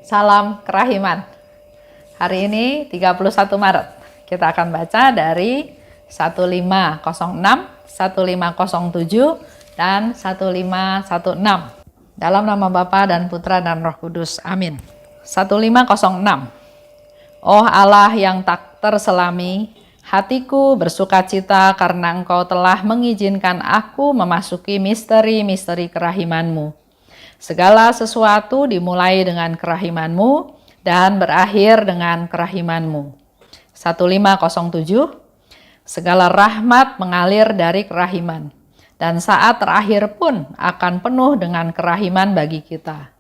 Salam kerahiman. Hari ini 31 Maret. Kita akan baca dari 1506, 1507, dan 1516. Dalam nama Bapa dan Putra dan Roh Kudus. Amin. 1506. Oh Allah yang tak terselami, hatiku bersukacita karena Engkau telah mengizinkan aku memasuki misteri-misteri kerahiman-Mu. Segala sesuatu dimulai dengan kerahiman-Mu dan berakhir dengan kerahiman-Mu. 1507. Segala rahmat mengalir dari kerahiman, dan saat terakhir pun akan penuh dengan kerahiman bagi kita.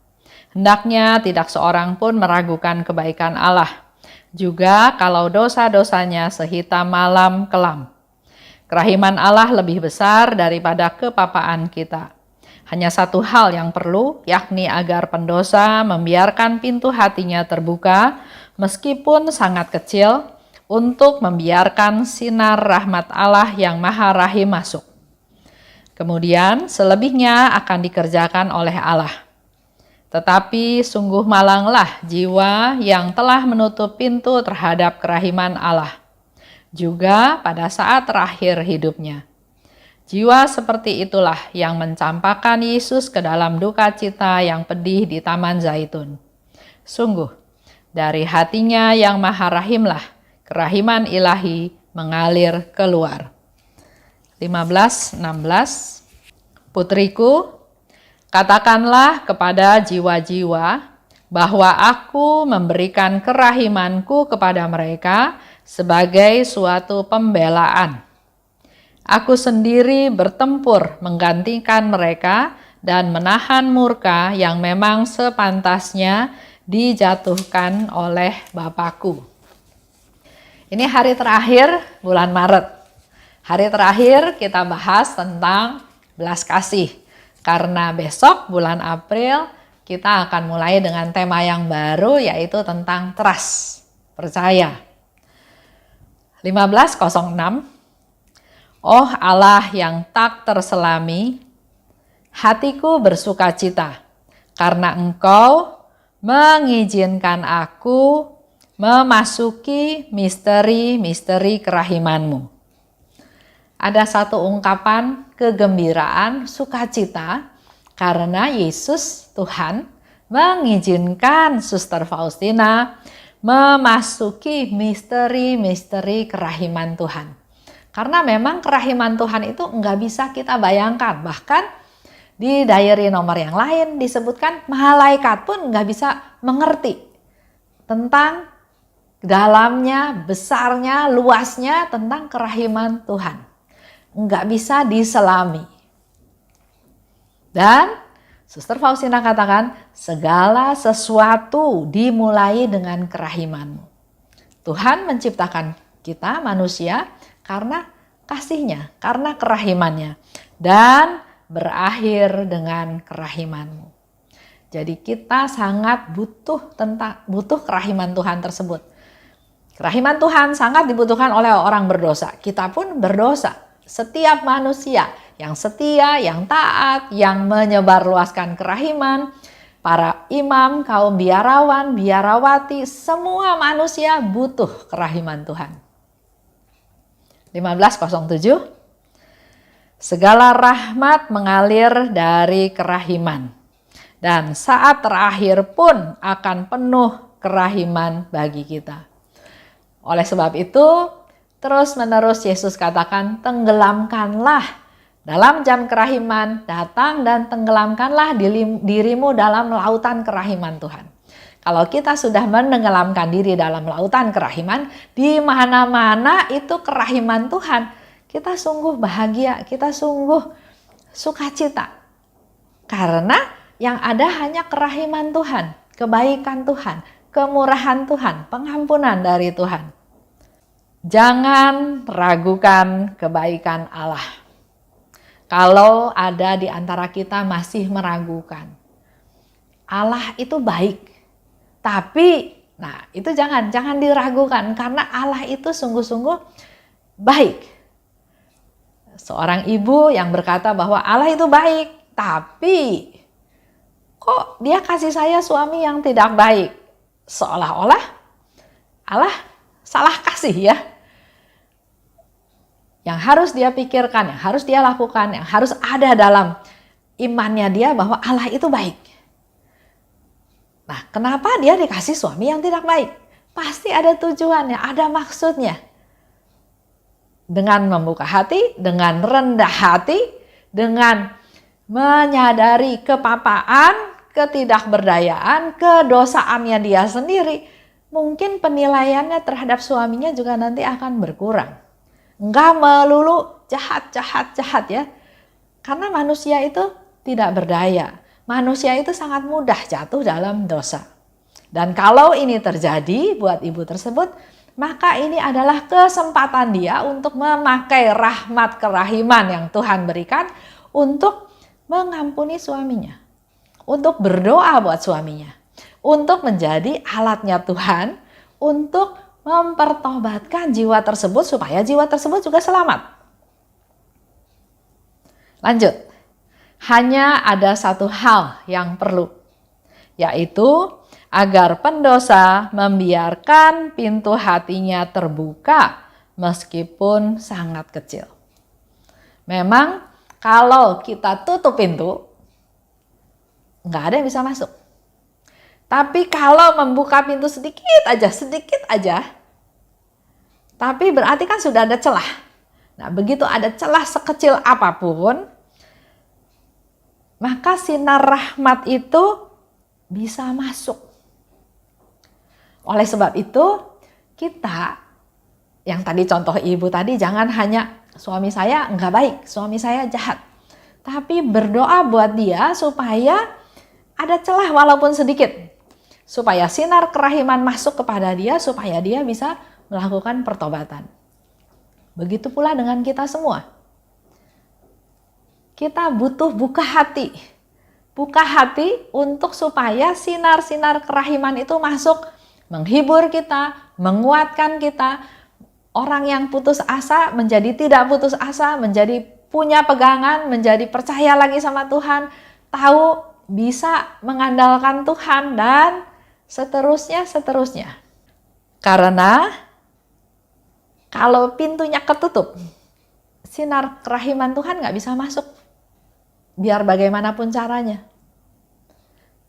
Hendaknya tidak seorang pun meragukan kebaikan Allah, juga kalau dosa-dosanya sehitam malam kelam. Kerahiman Allah lebih besar daripada kepapaan kita. Hanya satu hal yang perlu, yakni agar pendosa membiarkan pintu hatinya terbuka, meskipun sangat kecil, untuk membiarkan sinar rahmat Allah yang Maha Rahim masuk. Kemudian selebihnya akan dikerjakan oleh Allah. Tetapi sungguh malanglah jiwa yang telah menutup pintu terhadap kerahiman Allah, juga pada saat terakhir hidupnya. Jiwa seperti itulah yang mencampakkan Yesus ke dalam duka cita yang pedih di Taman Zaitun. Sungguh, dari hatinya yang Maha Rahimlah kerahiman ilahi mengalir keluar. 15-16. Putriku, katakanlah kepada jiwa-jiwa bahwa aku memberikan kerahimanku kepada mereka sebagai suatu pembelaan. Aku sendiri bertempur menggantikan mereka dan menahan murka yang memang sepantasnya dijatuhkan oleh Bapakku. Ini hari terakhir bulan Maret. Hari terakhir kita bahas tentang belas kasih. Karena besok bulan April kita akan mulai dengan tema yang baru, yaitu tentang trust, percaya. 1506. Oh Allah yang tak terselami, hatiku bersukacita karena Engkau mengizinkan aku memasuki misteri-misteri kerahiman-Mu. Ada satu ungkapan kegembiraan, sukacita, karena Yesus Tuhan mengizinkan Suster Faustina memasuki misteri-misteri kerahiman Tuhan. Karena memang kerahiman Tuhan itu nggak bisa kita bayangkan. Bahkan di diary nomor yang lain disebutkan malaikat pun nggak bisa mengerti tentang dalamnya, besarnya, luasnya tentang kerahiman Tuhan. Nggak bisa diselami. Dan Suster Faustina katakan, segala sesuatu dimulai dengan kerahiman-Mu. Tuhan menciptakan kita manusia karena kasih-Nya, karena kerahiman-Nya, dan berakhir dengan kerahiman-Mu. Jadi kita sangat butuh kerahiman Tuhan tersebut. Kerahiman Tuhan sangat dibutuhkan oleh orang berdosa. Kita pun berdosa. Setiap manusia yang setia, yang taat, yang menyebarluaskan kerahiman, para imam, kaum biarawan, biarawati, semua manusia butuh kerahiman Tuhan. 1507. Segala rahmat mengalir dari kerahiman, dan saat terakhir pun akan penuh kerahiman bagi kita. Oleh sebab itu, terus-menerus Yesus katakan, tenggelamkanlah dalam jam kerahiman, datang dan tenggelamkanlah dirimu dalam lautan kerahiman Tuhan. Kalau kita sudah menenggelamkan diri dalam lautan kerahiman, di mana-mana itu kerahiman Tuhan, kita sungguh bahagia, kita sungguh sukacita. Karena yang ada hanya kerahiman Tuhan, kebaikan Tuhan, kemurahan Tuhan, pengampunan dari Tuhan. Jangan ragukan kebaikan Allah. Kalau ada di antara kita masih meragukan, Allah itu baik. Tapi, itu jangan diragukan, karena Allah itu sungguh-sungguh baik. Seorang ibu yang berkata bahwa Allah itu baik, tapi kok dia kasih saya suami yang tidak baik? Seolah-olah Allah salah kasih ya. Yang harus dia pikirkan, yang harus dia lakukan, yang harus ada dalam imannya dia bahwa Allah itu baik. Nah, kenapa dia dikasih suami yang tidak baik? Pasti ada tujuannya, ada maksudnya. Dengan membuka hati, dengan rendah hati, dengan menyadari kepapaan, ketidakberdayaan, kedosaannya dia sendiri, mungkin penilaiannya terhadap suaminya juga nanti akan berkurang. Enggak melulu jahat ya. Karena manusia itu tidak berdaya. Manusia itu sangat mudah jatuh dalam dosa. Dan kalau ini terjadi buat ibu tersebut, maka ini adalah kesempatan dia untuk memakai rahmat kerahiman yang Tuhan berikan untuk mengampuni suaminya. Untuk berdoa buat suaminya. Untuk menjadi alatnya Tuhan untuk mempertobatkan jiwa tersebut supaya jiwa tersebut juga selamat. Lanjut. Hanya ada satu hal yang perlu, yaitu agar pendosa membiarkan pintu hatinya terbuka meskipun sangat kecil. Memang kalau kita tutup pintu, nggak ada yang bisa masuk. Tapi kalau membuka pintu sedikit aja, tapi berarti kan sudah ada celah. Nah, begitu ada celah sekecil apapun, maka sinar rahmat itu bisa masuk. Oleh sebab itu, kita, yang tadi contoh ibu tadi, jangan hanya suami saya nggak baik, suami saya jahat. Tapi berdoa buat dia supaya ada celah walaupun sedikit. Supaya sinar kerahiman masuk kepada dia, supaya dia bisa melakukan pertobatan. Begitu pula dengan kita semua. Kita butuh buka hati. Buka hati untuk supaya sinar-sinar kerahiman itu masuk, menghibur kita, menguatkan kita. Orang yang putus asa menjadi tidak putus asa, menjadi punya pegangan, menjadi percaya lagi sama Tuhan, tahu bisa mengandalkan Tuhan, dan seterusnya. Karena kalau pintunya ketutup, sinar kerahiman Tuhan nggak bisa masuk. Biar bagaimanapun caranya.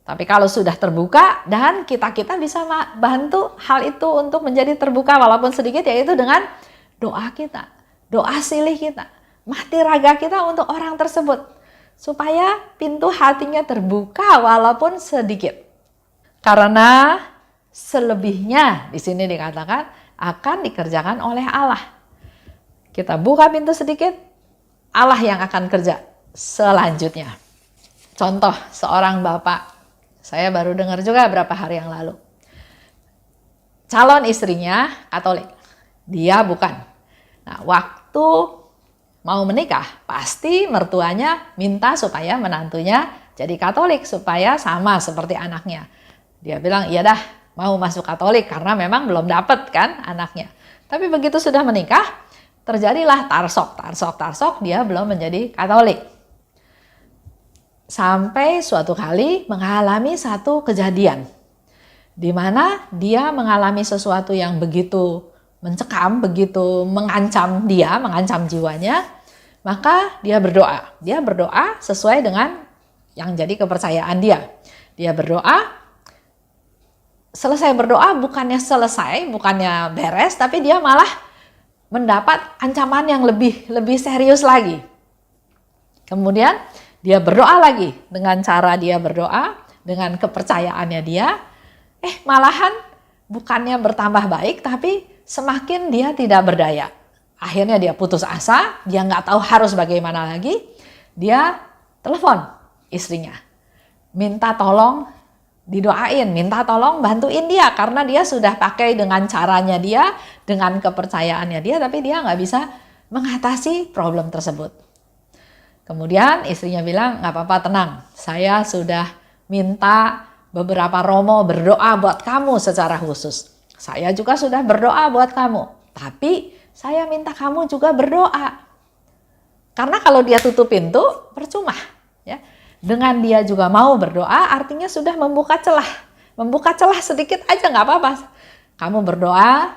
Tapi kalau sudah terbuka, dan kita bisa bantu hal itu untuk menjadi terbuka walaupun sedikit, yaitu dengan doa kita, doa silih kita, mati raga kita untuk orang tersebut. Supaya pintu hatinya terbuka walaupun sedikit. Karena selebihnya di sini dikatakan akan dikerjakan oleh Allah. Kita buka pintu sedikit, Allah yang akan kerja selanjutnya. Contoh seorang bapak, saya baru dengar juga beberapa hari yang lalu. Calon istrinya Katolik, dia bukan. Nah, waktu mau menikah, pasti mertuanya minta supaya menantunya jadi Katolik, supaya sama seperti anaknya. Dia bilang, iya dah, mau masuk Katolik karena memang belum dapet kan anaknya. Tapi begitu sudah menikah, terjadilah tarsok, dia belum menjadi Katolik. Sampai suatu kali mengalami satu kejadian, di mana dia mengalami sesuatu yang begitu mencekam, begitu mengancam jiwanya, maka dia berdoa. Dia berdoa sesuai dengan yang jadi kepercayaan dia. Dia berdoa, selesai berdoa bukannya beres, tapi dia malah mendapat ancaman yang lebih serius lagi. Kemudian dia berdoa lagi, dengan cara dia berdoa, dengan kepercayaannya dia, malahan bukannya bertambah baik, tapi semakin dia tidak berdaya. Akhirnya dia putus asa, dia nggak tahu harus bagaimana lagi. Dia telepon istrinya, minta tolong didoain, minta tolong bantuin dia, karena dia sudah pakai dengan caranya dia, dengan kepercayaannya dia, tapi dia nggak bisa mengatasi problem tersebut. Kemudian istrinya bilang, nggak apa-apa, tenang, saya sudah minta beberapa romo berdoa buat kamu secara khusus. Saya juga sudah berdoa buat kamu, tapi saya minta kamu juga berdoa. Karena kalau dia tutup pintu, percuma. Ya. dengan dia juga mau berdoa, artinya sudah membuka celah. Membuka celah sedikit aja nggak apa-apa. Kamu berdoa,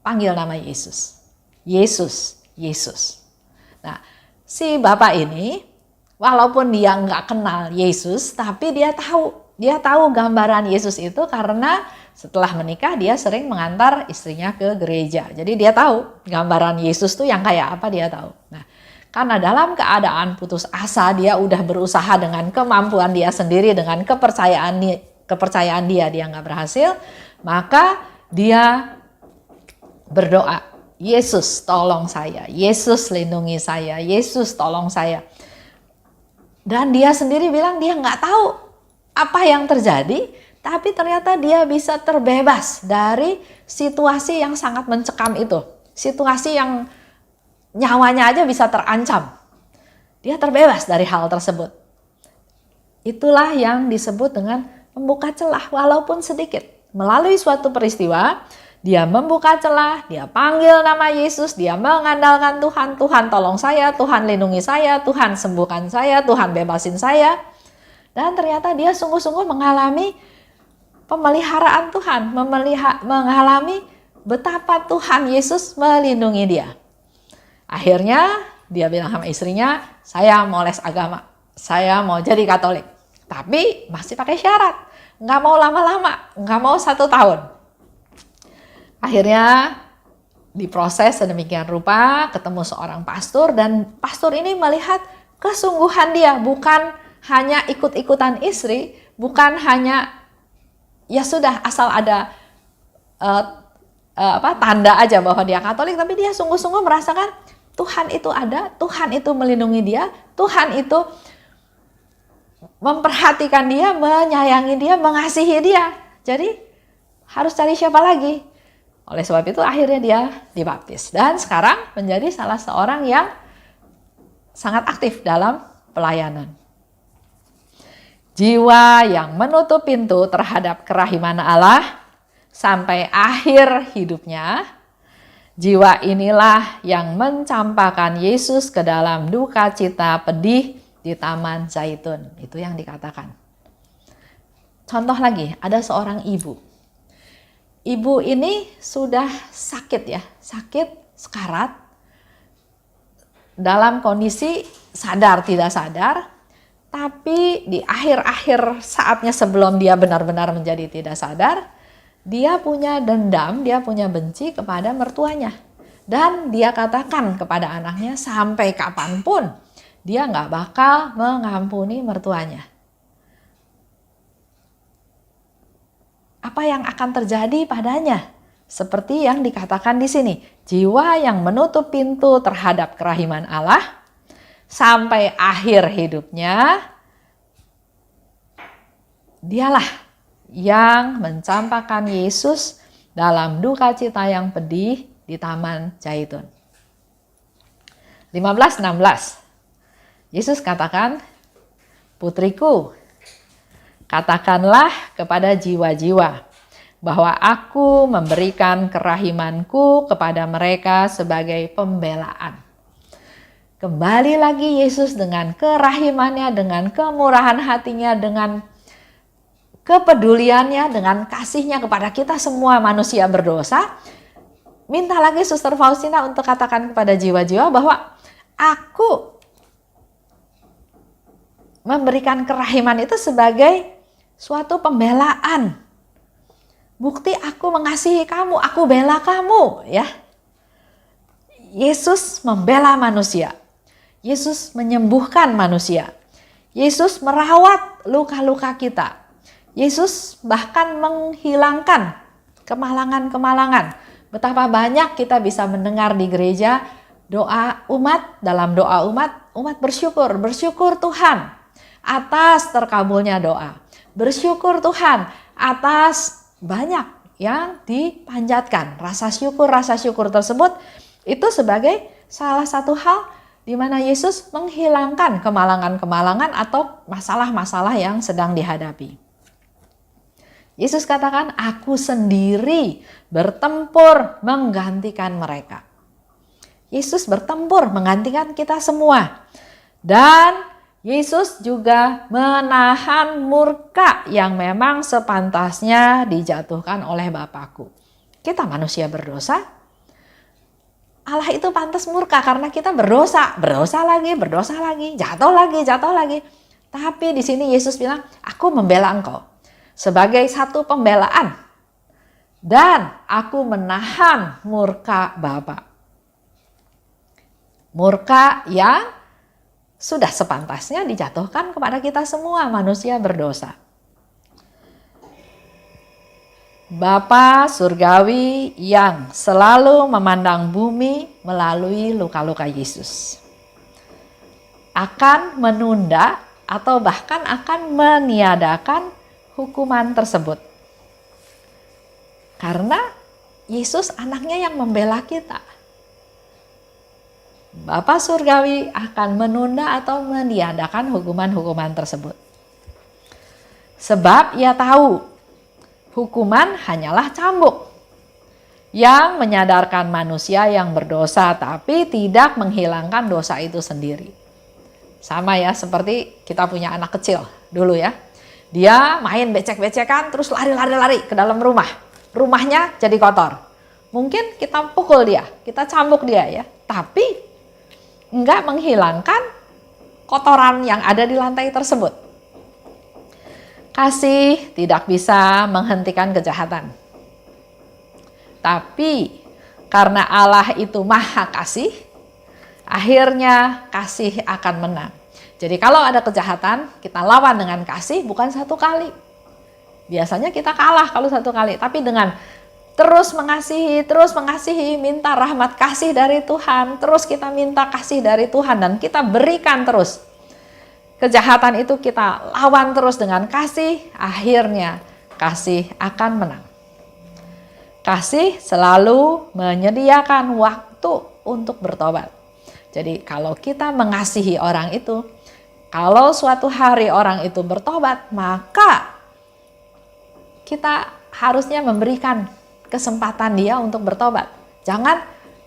panggil nama Yesus. Yesus, Yesus. Nah, si bapak ini, walaupun dia nggak kenal Yesus, tapi dia tahu gambaran Yesus itu karena setelah menikah dia sering mengantar istrinya ke gereja. Jadi dia tahu gambaran Yesus tuh yang kayak apa, dia tahu. Nah, karena dalam keadaan putus asa, dia udah berusaha dengan kemampuan dia sendiri, dengan kepercayaan dia nggak berhasil, maka dia berdoa, Yesus tolong saya, Yesus lindungi saya, Yesus tolong saya. Dan dia sendiri bilang dia nggak tahu apa yang terjadi, tapi ternyata dia bisa terbebas dari situasi yang sangat mencekam itu. Situasi yang nyawanya aja bisa terancam. Dia terbebas dari hal tersebut. Itulah yang disebut dengan membuka celah walaupun sedikit. Melalui suatu peristiwa, dia membuka celah, dia panggil nama Yesus, dia mengandalkan Tuhan, Tuhan tolong saya, Tuhan lindungi saya, Tuhan sembuhkan saya, Tuhan bebasin saya. Dan ternyata dia sungguh-sungguh mengalami pemeliharaan Tuhan, mengalami betapa Tuhan Yesus melindungi dia. Akhirnya dia bilang sama istrinya, saya mau les agama, saya mau jadi Katolik. Tapi masih pakai syarat, nggak mau lama-lama, nggak mau 1 tahun. Akhirnya diproses sedemikian rupa, ketemu seorang pastor, dan pastor ini melihat kesungguhan dia, bukan hanya ikut-ikutan istri, bukan hanya ya sudah asal ada tanda aja bahwa dia Katolik, tapi dia sungguh-sungguh merasakan Tuhan itu ada, Tuhan itu melindungi dia, Tuhan itu memperhatikan dia, menyayangi dia, mengasihi dia. Jadi harus cari siapa lagi? Oleh sebab itu akhirnya dia dibaptis. Dan sekarang menjadi salah seorang yang sangat aktif dalam pelayanan. Jiwa yang menutup pintu terhadap kerahiman Allah sampai akhir hidupnya, jiwa inilah yang mencampakkan Yesus ke dalam duka cita pedih di Taman Zaitun. Itu yang dikatakan. Contoh lagi, ada seorang ibu. Ibu ini sudah sakit ya, sakit sekarat, dalam kondisi sadar tidak sadar, tapi di akhir-akhir saatnya sebelum dia benar-benar menjadi tidak sadar, dia punya dendam, dia punya benci kepada mertuanya. Dan dia katakan kepada anaknya sampai kapanpun dia nggak bakal mengampuni mertuanya. Apa yang akan terjadi padanya? Seperti yang dikatakan di sini, jiwa yang menutup pintu terhadap kerahiman Allah sampai akhir hidupnya, dialah yang mencampakkan Yesus dalam duka cita yang pedih di Taman Zaitun. 15-16. Yesus katakan, putriku, katakanlah kepada jiwa-jiwa bahwa aku memberikan kerahimanku kepada mereka sebagai pembelaan. Kembali lagi Yesus dengan kerahimannya, dengan kemurahan hatinya, dengan kepeduliannya, dengan kasihnya kepada kita semua manusia berdosa. Minta lagi Suster Faustina untuk katakan kepada jiwa-jiwa bahwa aku memberikan kerahiman itu sebagai suatu pembelaan. Bukti aku mengasihi kamu, aku bela kamu, ya. Yesus membela manusia. Yesus menyembuhkan manusia. Yesus merawat luka-luka kita. Yesus bahkan menghilangkan kemalangan-kemalangan. Betapa banyak kita bisa mendengar di gereja doa umat, dalam doa umat bersyukur Tuhan atas terkabulnya doa. Bersyukur Tuhan atas banyak yang dipanjatkan. Rasa syukur tersebut itu sebagai salah satu hal di mana Yesus menghilangkan kemalangan-kemalangan atau masalah-masalah yang sedang dihadapi. Yesus katakan, aku sendiri bertempur menggantikan mereka. Yesus bertempur menggantikan kita semua. Dan Yesus juga menahan murka yang memang sepantasnya dijatuhkan oleh Bapakku. Kita manusia berdosa, Allah itu pantas murka karena kita berdosa lagi, jatuh lagi. Tapi di sini Yesus bilang, aku membela engkau sebagai satu pembelaan dan aku menahan murka Bapa. Murka yang sudah sepantasnya dijatuhkan kepada kita semua manusia berdosa. Bapa surgawi yang selalu memandang bumi melalui luka-luka Yesus akan menunda atau bahkan akan meniadakan hukuman tersebut. Karena Yesus anaknya yang membela kita. Bapa surgawi akan menunda atau meniadakan hukuman-hukuman tersebut. Sebab ia tahu hukuman hanyalah cambuk yang menyadarkan manusia yang berdosa tapi tidak menghilangkan dosa itu sendiri. Sama ya seperti kita punya anak kecil dulu ya. Dia main becek-becekan terus lari ke dalam rumah. Rumahnya jadi kotor. Mungkin kita pukul dia, kita cambuk dia ya. Tapi enggak menghilangkan kotoran yang ada di lantai tersebut. Kasih tidak bisa menghentikan kejahatan. Tapi karena Allah itu maha kasih, akhirnya kasih akan menang. Jadi kalau ada kejahatan, kita lawan dengan kasih bukan satu kali. Biasanya kita kalah kalau satu kali, tapi dengan terus mengasihi, minta rahmat kasih dari Tuhan, terus kita minta kasih dari Tuhan dan kita berikan terus. Kejahatan itu kita lawan terus dengan kasih, akhirnya kasih akan menang. Kasih selalu menyediakan waktu untuk bertobat. Jadi kalau kita mengasihi orang itu, kalau suatu hari orang itu bertobat, maka kita harusnya memberikan kesempatan dia untuk bertobat. Jangan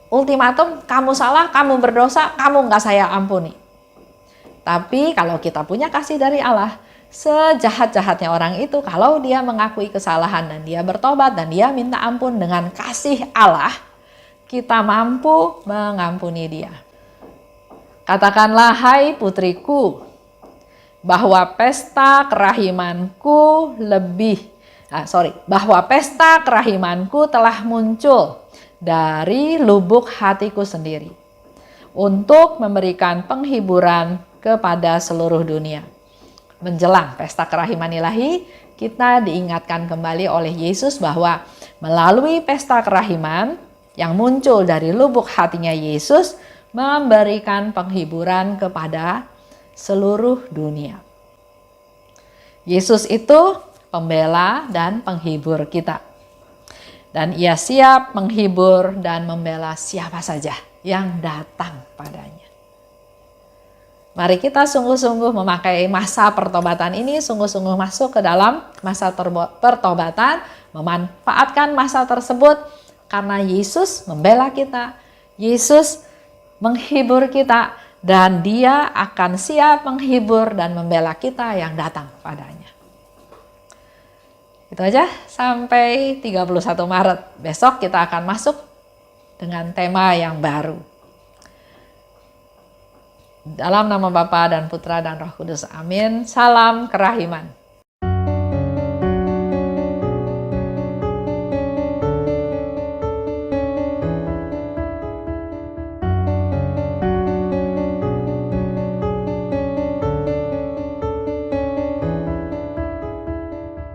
ultimatum, kamu salah, kamu berdosa, kamu nggak saya ampuni. Tapi kalau kita punya kasih dari Allah, sejahat-jahatnya orang itu, kalau dia mengakui kesalahan dan dia bertobat dan dia minta ampun dengan kasih Allah, kita mampu mengampuni dia. Katakanlah, hai putriku, bahwa pesta kerahimanku bahwa pesta kerahimanku telah muncul dari lubuk hatiku sendiri untuk memberikan penghiburan kepada seluruh dunia. Menjelang pesta kerahiman ilahi, kita diingatkan kembali oleh Yesus bahwa melalui pesta kerahiman yang muncul dari lubuk hatinya Yesus memberikan penghiburan kepada seluruh dunia. Yesus itu pembela dan penghibur kita. Dan ia siap menghibur dan membela siapa saja yang datang padanya. Mari kita sungguh-sungguh memakai masa pertobatan ini, sungguh-sungguh masuk ke dalam masa pertobatan, memanfaatkan masa tersebut karena Yesus membela kita, Yesus menghibur kita, dan dia akan siap menghibur dan membela kita yang datang padanya. Itu aja, sampai 31 Maret. Besok kita akan masuk dengan tema yang baru. Dalam nama Bapa dan Putra dan Roh Kudus. Amin. Salam kerahiman.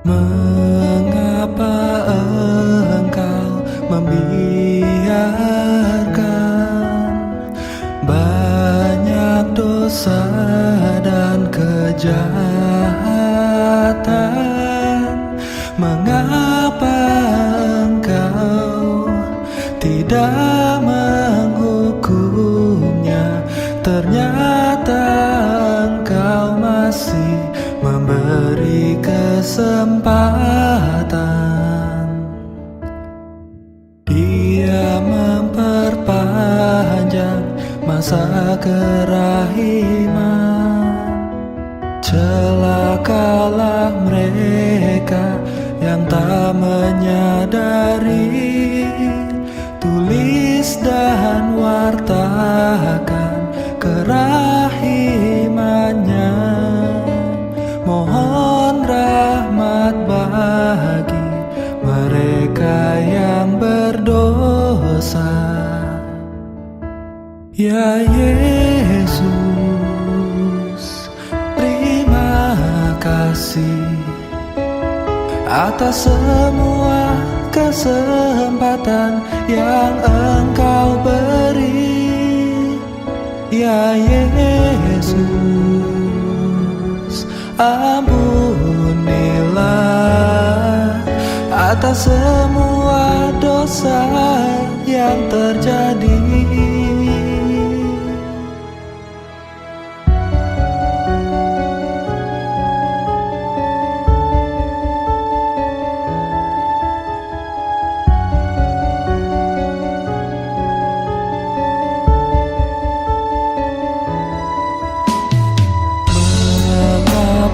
Mengapa engkau membiarkan banyak dosa dan kejahatan? Mengapa engkau tidak menghukumnya? Ternyata engkau masih memberi kesempatan. Dia memperpanjang masa kerahiman Ya Yesus, terima kasih atas semua kesempatan yang Engkau beri. Ya Yesus, ampunilah atas semua dosa yang terjadi.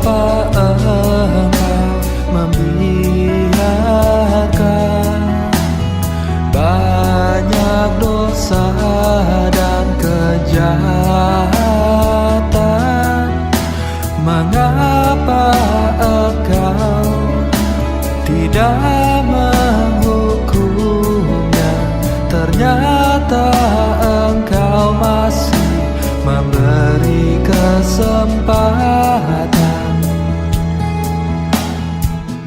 Mengapa Engkau membiarkan banyak dosa dan kejahatan? Mengapa Engkau tidak menghukumnya? Ternyata Engkau masih memberi kesempatan.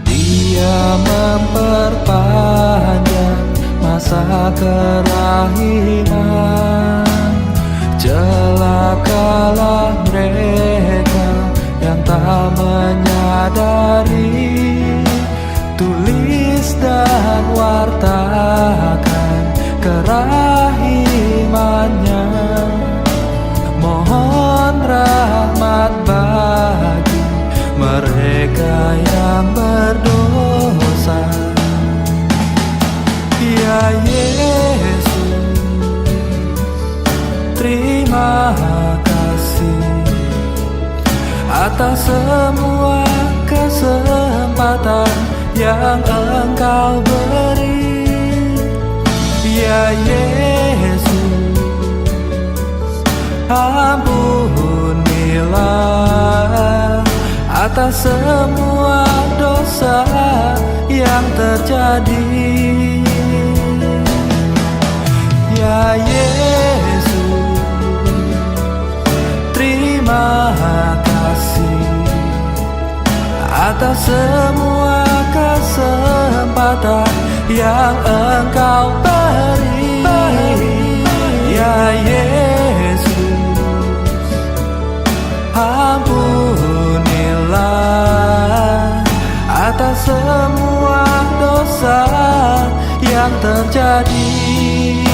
Dia memperpanjang masa kerahiman. Celakalah mereka yang tak menyadari. Tulis dan wartakan kerahimannya. Mohon rahmat bagi mereka yang berdosa. Ya Yesus, terima kasih atas semua kesempatan yang Engkau beri. Ya Yesus, ampunilah atas semua dosa yang terjadi. Ya Yesus, terima kasih atas semua kesempatan yang Engkau beri. Ya Yesus, ampunilah atas semua dosa yang terjadi.